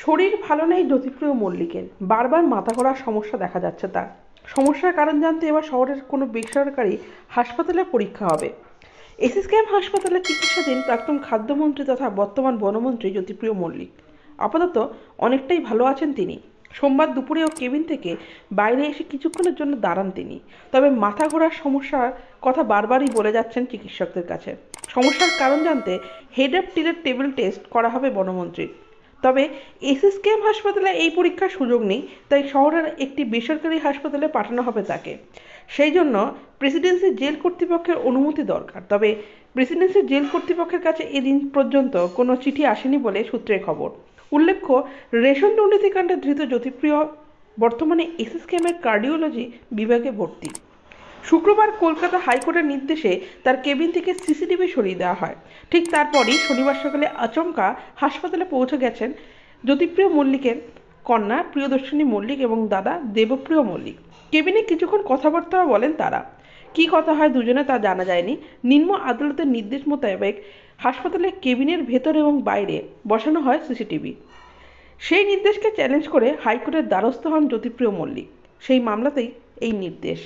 শরীর ভালো নেই জ্যোতিপ্রিয় মল্লিকের, বারবার মাথা ঘোরার সমস্যা দেখা যাচ্ছে তার। সমস্যার কারণ জানতে এবার শহরের কোনো বেসরকারি হাসপাতালে পরীক্ষা হবে। এসএসকেএম হাসপাতালে চিকিৎসাধীন প্রাক্তন খাদ্যমন্ত্রী তথা বর্তমান বনমন্ত্রী জ্যোতিপ্রিয় মল্লিক। আপাতত অনেকটাই ভালো আছেন তিনি। সোমবার দুপুরেও কেবিন থেকে বাইরে এসে কিছুক্ষণের জন্য দাঁড়ান তিনি। তবে মাথা ঘোরার সমস্যার কথা বারবারই বলে যাচ্ছেন চিকিৎসকদের কাছে। সমস্যার কারণ জানতে হেড অফ টিলের টেবিল টেস্ট করা হবে বনমন্ত্রীর। তবে এসএসকেএম হাসপাতালে এই পরীক্ষার সুযোগ নেই, তাই শহরের একটি বেসরকারি হাসপাতালে পাঠানো হবে তাকে। সেই জন্য প্রেসিডেন্সি জেল কর্তৃপক্ষের অনুমতি দরকার। তবে প্রেসিডেন্সি জেল কর্তৃপক্ষের কাছে এদিন পর্যন্ত কোনো চিঠি আসেনি বলে সূত্রের খবর। উল্লেখ্য, রেশন দুর্নীতিকাণ্ডে ধৃত জ্যোতিপ্রিয় বর্তমানে এসএসকেএমের কার্ডিওলজি বিভাগে ভর্তি। শুক্রবার কলকাতা হাইকোর্টের নির্দেশে তার কেবিন থেকে সিসিটিভি সরিয়ে দেওয়া হয়। ঠিক তারপরই শনিবার সকালে আচমকা হাসপাতালে পৌঁছে গেছেন জ্যোতিপ্রিয় মল্লিকের কন্যা প্রিয়দর্শিনী মল্লিক এবং দাদা দেবপ্রিয় মল্লিক। কেবিনে কিছুক্ষণ কথাবার্তা বলেন তারা। কী কথা হয় দুজনে তা জানা যায়নি। নিম্ন আদালতের নির্দেশ মোতাবেক হাসপাতালের কেবিনের ভেতর এবং বাইরে বসানো হয় সিসিটিভি। সেই নির্দেশকে চ্যালেঞ্জ করে হাইকোর্টের দ্বারস্থ হন জ্যোতিপ্রিয় মল্লিক। সেই মামলাতেই এই নির্দেশ।